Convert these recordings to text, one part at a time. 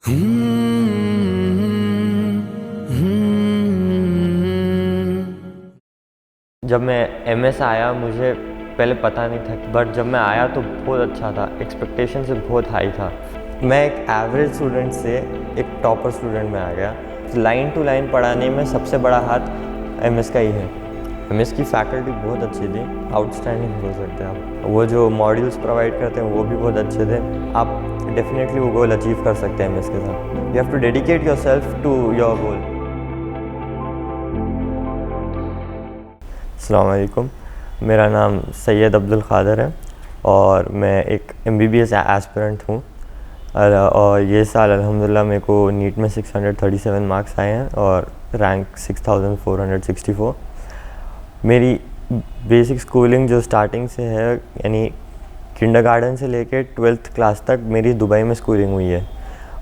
जब मैं एमएस आया मुझे पहले पता नहीं था, बट जब मैं आया तो बहुत अच्छा था, एक्सपेक्टेशन से बहुत हाई था। मैं एक एवरेज स्टूडेंट से एक टॉपर स्टूडेंट में आ गया। लाइन टू लाइन पढ़ाने में सबसे बड़ा हाथ एमएस का ही है। एमएस की फैकल्टी बहुत अच्छी थी, आउटस्टैंडिंग बोल सकते हैं आप। वो जो मॉड्यूल्स प्रोवाइड करते हैं वो भी बहुत अच्छे थे। आप डेफिनेटली वो गोल अचीव कर सकते हैं एमएस के साथ। You have to dedicate yourself to your goal. अस्सलाम वालेकुम, मेरा नाम सैयद अब्दुल क़ादिर है और मैं एक MBBS एस्पिरेंट हूँ। और ये साल अल्हम्दुलिल्लाह मेरे को नीट में 637 मार्क्स आए हैं और रैंक 6464। मेरी बेसिक स्कूलिंग जो स्टार्टिंग से है, यानी किंडरगार्टन से लेके 12th क्लास तक मेरी दुबई में स्कूलिंग हुई है।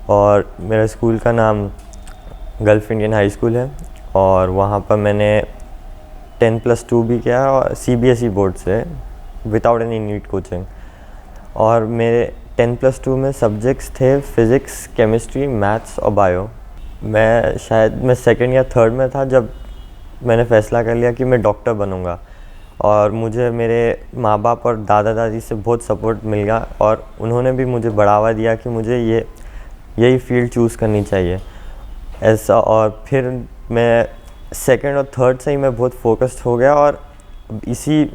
और मेरा स्कूल का नाम गल्फ़ इंडियन हाई स्कूल है और वहाँ पर मैंने 10+2 भी किया और CBSE बोर्ड से विदाउट एनी नीट कोचिंग। और मेरे 10+2 में सब्जेक्ट्स थे फ़िज़िक्स, केमिस्ट्री, मैथ्स और बायो। मैं सेकंड या थर्ड में था जब मैंने फ़ैसला कर लिया कि मैं डॉक्टर बनूंगा। और मुझे मेरे माँ बाप और दादा दादी से बहुत सपोर्ट मिल गया और उन्होंने भी मुझे बढ़ावा दिया कि मुझे यही फील्ड चूज़ करनी चाहिए ऐसा। और फिर मैं सेकंड और थर्ड से ही मैं बहुत फोकस्ड हो गया और इसी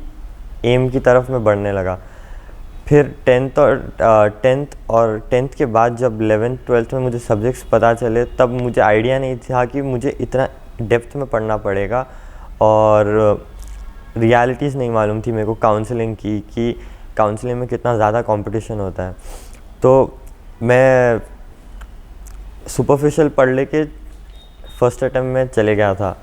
एम की तरफ मैं बढ़ने लगा। फिर 10th के बाद जब 11th 12th में मुझे सब्जेक्ट्स पता चले तब मुझे आइडिया नहीं था कि मुझे इतना डेप्थ में पढ़ना पड़ेगा। और रियलिटीज़ नहीं मालूम थी मेरे को काउंसलिंग की, कि काउंसलिंग में कितना ज़्यादा कंपटीशन होता है। तो मैं सुपरफिशियल पढ़ लेके फ़र्स्ट अटैम्प्ट में चले गया था।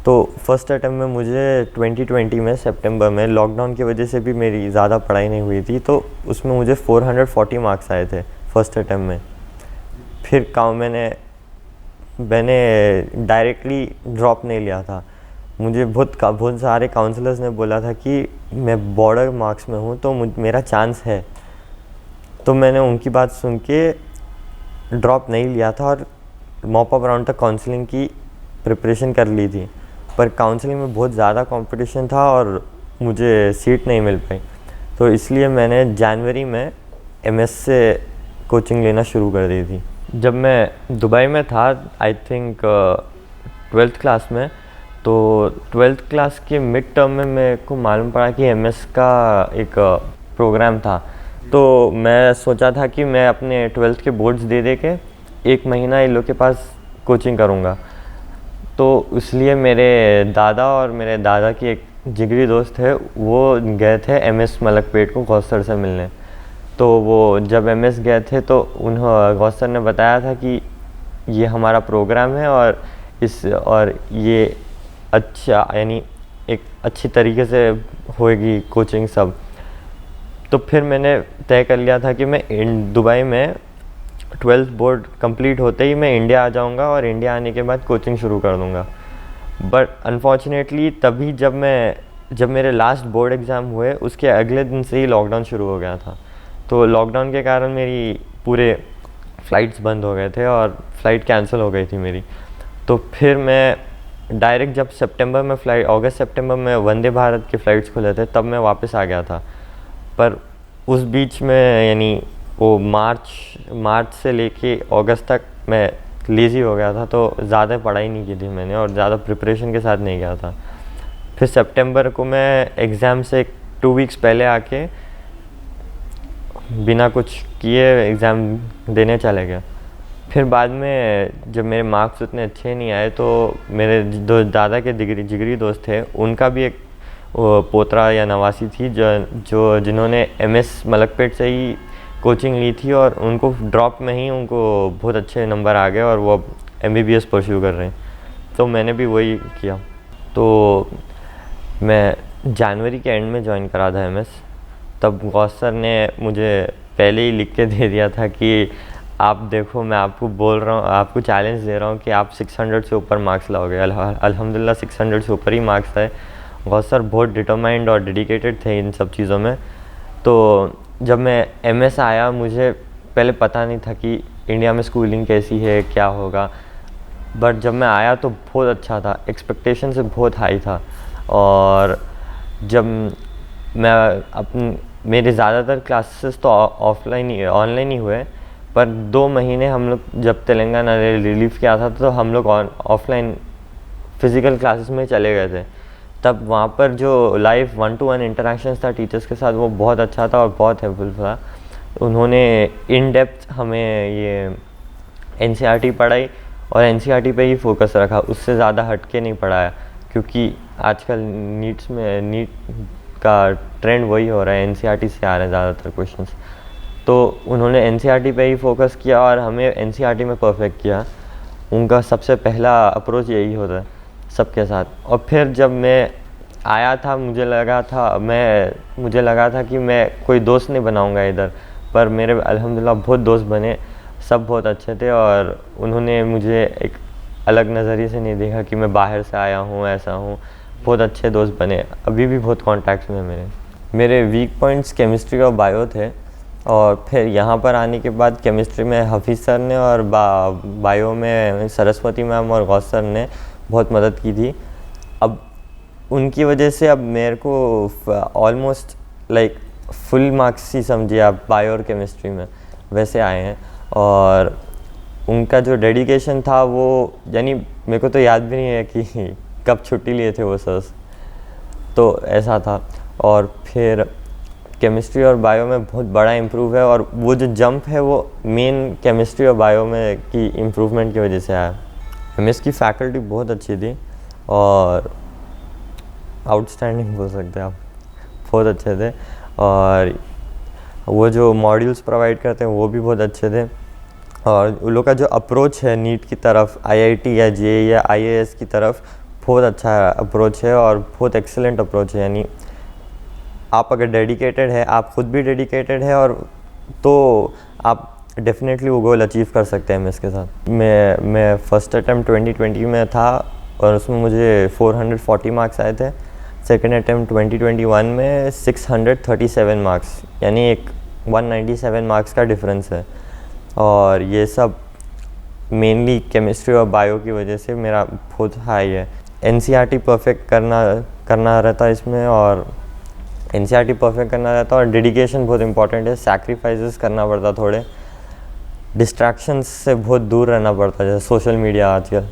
तो फर्स्ट अटैम्प्ट में मुझे 2020 में सितंबर में लॉकडाउन की वजह से भी मेरी ज़्यादा पढ़ाई नहीं हुई थी, तो उसमें मुझे 440 मार्क्स आए थे फर्स्ट अटैम्प्ट में। फिर मैंने डायरेक्टली ड्रॉप नहीं लिया था। मुझे बहुत सारे काउंसलर्स ने बोला था कि मैं बॉर्डर मार्क्स में हूँ तो मेरा चांस है। तो मैंने उनकी बात सुन के ड्रॉप नहीं लिया था और मॉप अप राउंड तक काउंसलिंग की प्रिपरेशन कर ली थी। पर काउंसलिंग में बहुत ज़्यादा कंपटीशन था और मुझे सीट नहीं मिल पाई, तो इसलिए मैंने जनवरी में MS से कोचिंग लेना शुरू कर दी थी। जब मैं दुबई में था, आई थिंक 12th क्लास में, तो 12th क्लास के मिड टर्म में मेरे को मालूम पड़ा कि MS का एक प्रोग्राम था। तो मैं सोचा था कि मैं अपने 12th के बोर्ड्स दे के 1 महीना इन लोग के पास कोचिंग करूँगा। तो इसलिए मेरे दादा और मेरे दादा की एक जिगरी दोस्त है, वो गए थे MS मलकपेट को गौसर से मिलने। तो वो जब MS गए थे तो गौसर ने बताया था कि ये हमारा प्रोग्राम है और ये अच्छा, यानी एक अच्छी तरीके से होएगी कोचिंग सब। तो फिर मैंने तय कर लिया था कि मैं दुबई में 12th बोर्ड कंप्लीट होते ही मैं इंडिया आ जाऊंगा और इंडिया आने के बाद कोचिंग शुरू कर दूंगा। बट अनफॉर्चुनेटली तभी जब मेरे लास्ट बोर्ड एग्ज़ाम हुए उसके अगले दिन से ही लॉकडाउन शुरू हो गया था। तो लॉकडाउन के कारण मेरी पूरे फ़्लाइट्स बंद हो गए थे और फ़्लाइट कैंसिल हो गई थी मेरी। तो फिर मैं डायरेक्ट जब अगस्त सितंबर में वंदे भारत के फ़्लाइट्स खुले थे तब मैं वापस आ गया था। पर उस बीच में, यानी वो मार्च से लेके अगस्त तक मैं लेज़ी हो गया था, तो ज़्यादा पढ़ाई नहीं की थी मैंने और ज़्यादा प्रिपरेशन के साथ नहीं गया था। फिर सितंबर को मैं एग्ज़ाम से 2 वीक्स पहले आके बिना कुछ किए एग्ज़ाम देने चले गया। फिर बाद में जब मेरे मार्क्स उतने अच्छे नहीं आए तो मेरे दादा के जिगरी दोस्त थे, उनका भी एक पोतरा या नवासी थी जिन्होंने MS मलकपेट से ही कोचिंग ली थी और उनको ड्रॉप में ही उनको बहुत अच्छे नंबर आ गए और वो अब MBBS परस्यू कर रहे हैं। तो मैंने भी वही किया। तो मैं जनवरी के एंड में ज्वाइन करा था MS। तब गौसर ने मुझे पहले ही लिख के दे दिया था कि आप देखो, मैं आपको बोल रहा हूँ, आपको चैलेंज दे रहा हूँ कि आप 600 से ऊपर मार्क्स लाओगे। अल्हम्दुलिल्लाह 600 से ऊपर ही मार्क्स आए। गौसर बहुत डिटरमाइंड और डेडिकेटेड थे इन सब चीज़ों में। तो जब मैं MS आया मुझे पहले पता नहीं था कि इंडिया में स्कूलिंग कैसी है, क्या होगा। बट जब मैं आया तो बहुत अच्छा था, एक्सपेक्टेशन से बहुत हाई था। और जब मैं मेरे ज़्यादातर क्लासेस तो ऑनलाइन ही हुए, पर 2 महीने हम लोग जब तेलंगाना रिलीफ किया था तो हम लोग ऑफलाइन फ़िज़िकल क्लासेस में चले गए थे। तब वहाँ पर जो लाइव 1-to-1 इंटरेक्शंस था टीचर्स के साथ, वो बहुत अच्छा था और बहुत हेल्पफुल था। उन्होंने इन डेप्थ हमें ये NCERT पढ़ाई और NCERT पे ही फोकस रखा, उससे ज़्यादा हट के नहीं पढ़ाया, क्योंकि आजकल नीट का ट्रेंड वही हो रहा है, NCERT से आ रहे हैं ज़्यादातर क्वेश्चंस। तो उन्होंने NCERT पे ही फोकस किया और हमें NCERT में परफेक्ट किया। उनका सबसे पहला अप्रोच यही होता है सबके साथ। और फिर जब मैं आया था मुझे लगा था कि मैं कोई दोस्त नहीं बनाऊंगा इधर, पर मेरे अल्हम्दुलिल्लाह बहुत दोस्त बने, सब बहुत अच्छे थे। और उन्होंने मुझे एक अलग नज़रिए से नहीं देखा कि मैं बाहर से आया हूँ, ऐसा हूँ। बहुत अच्छे दोस्त बने, अभी भी बहुत कॉन्टैक्ट्स में मेरे वीक पॉइंट्स केमिस्ट्री और बायो थे। और फिर यहाँ पर आने के बाद केमिस्ट्री में हफीज़ सर ने और बायो में सरस्वती मैम और गौस सर ने बहुत मदद की थी। अब उनकी वजह से अब मेरे को ऑलमोस्ट लाइक फुल मार्क्स ही समझिए आप बायो और केमिस्ट्री में वैसे आए हैं। और उनका जो डेडिकेशन था वो, यानी मेरे को तो याद भी नहीं है कि कब छुट्टी लिए थे वो सर्स, तो ऐसा था। और फिर केमिस्ट्री और बायो में बहुत बड़ा इम्प्रूव है, और वो जो जंप है वो मेन केमिस्ट्री और बायो में की इम्प्रूवमेंट की वजह से आया। MS की फैकल्टी बहुत अच्छी थी और आउटस्टैंडिंग बोल सकते हैं आप, बहुत अच्छे थे। और वो जो मॉड्यूल्स प्रोवाइड करते हैं वो भी बहुत अच्छे थे। और उन लोग का जो अप्रोच है नीट की तरफ, IIT या JEE या IAS की तरफ, बहुत अच्छा अप्रोच है और बहुत एक्सेलेंट अप्रोच है। यानी आप अगर डेडिकेटेड है, आप खुद भी डेडिकेटेड है, और तो आप डेफिनेटली वो गोल अचीव कर सकते हैं MS के साथ। मैं फ़र्स्ट अटैम्प्ट 2020 में था और उसमें मुझे 440 मार्क्स आए थे। सेकंड अटैम्प्ट 2021 में 637 मार्क्स, यानी एक 197 मार्क्स का डिफरेंस है। और ये सब मेनली केमिस्ट्री और बायो की वजह से मेरा बहुत हाई है। NCERT परफेक्ट करना रहता है इसमें, और NCERT परफेक्ट करना रहता है। और डेडिकेशन बहुत इंपॉर्टेंट है, सैक्रिफाइसेस करना पड़ता, थोड़े डिस्ट्रैक्शंस से बहुत दूर रहना पड़ता है, जैसे सोशल मीडिया आजकल।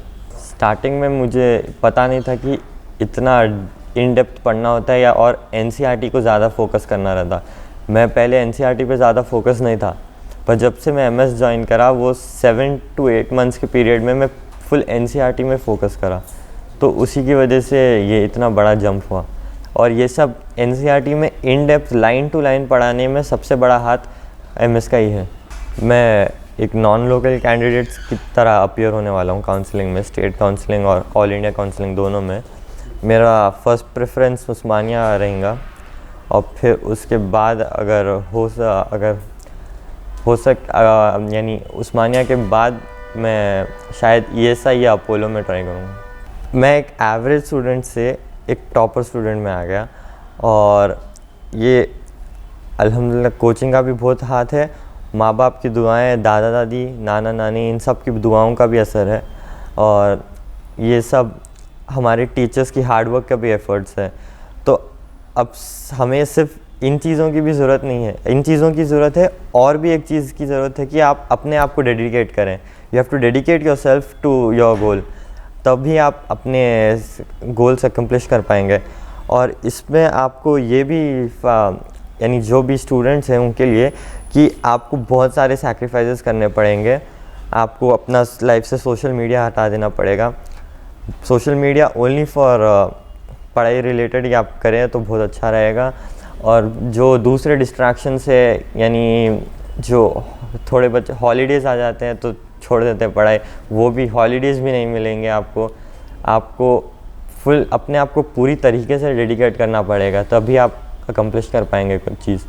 स्टार्टिंग में मुझे पता नहीं था कि इतना इन डेप्थ पढ़ना होता है, या और NCERT को ज़्यादा फोकस करना रहता। मैं पहले NCERT पे ज़्यादा फोकस नहीं था, पर जब से मैं MS ज्वाइन करा, वो 7 to 8 मंथ्स के पीरियड में मैं फुल NCERT में फ़ोकस करा, तो उसी की वजह से ये इतना बड़ा जंप हुआ। और ये सब NCERT में in depth line to line पढ़ाने में सबसे बड़ा हाथ MS का ही है। मैं एक नॉन लोकल कैंडिडेट्स की तरह अपीयर होने वाला हूँ काउंसलिंग में, स्टेट काउंसलिंग और ऑल इंडिया काउंसलिंग दोनों में। मेरा फर्स्ट प्रेफरेंस उस्मानिया रहेगा, और फिर उसके बाद अगर हो यानी उस्मानिया के बाद मैं शायद ESI या अपोलो में ट्राई करूँगा। मैं एक एवरेज स्टूडेंट से एक टॉपर स्टूडेंट में आ गया, और ये अल्हम्दुलिल्लाह कोचिंग का भी बहुत हाथ है, माँ बाप की दुआएं, दादा दादी, नाना नानी, इन सब की दुआओं का भी असर है, और ये सब हमारे टीचर्स की हार्डवर्क का भी एफर्ट्स है। तो अब हमें सिर्फ इन चीज़ों की भी ज़रूरत नहीं है, इन चीज़ों की ज़रूरत है, और भी एक चीज़ की ज़रूरत है कि आप अपने आप को डेडिकेट करें। You have to dedicate yourself to your goal, तभी आप अपने गोल से अकम्प्लिश कर पाएंगे। और इसमें आपको ये भी यानी जो भी स्टूडेंट्स हैं उनके लिए, कि आपको बहुत सारे सैक्रिफाइसेस करने पड़ेंगे। आपको अपना लाइफ से सोशल मीडिया हटा देना पड़ेगा। सोशल मीडिया ओनली फॉर पढ़ाई रिलेटेड ही आप करें तो बहुत अच्छा रहेगा। और जो दूसरे डिस्ट्रैक्शंस है, यानी जो थोड़े बच्चे हॉलीडेज़ आ जाते हैं तो छोड़ देते हैं पढ़ाई, वो भी हॉलीडेज़ भी नहीं मिलेंगे आपको फुल अपने आप को पूरी तरीके से डेडिकेट करना पड़ेगा, तभी आप अकम्प्लिश कर पाएंगे कुछ चीज़।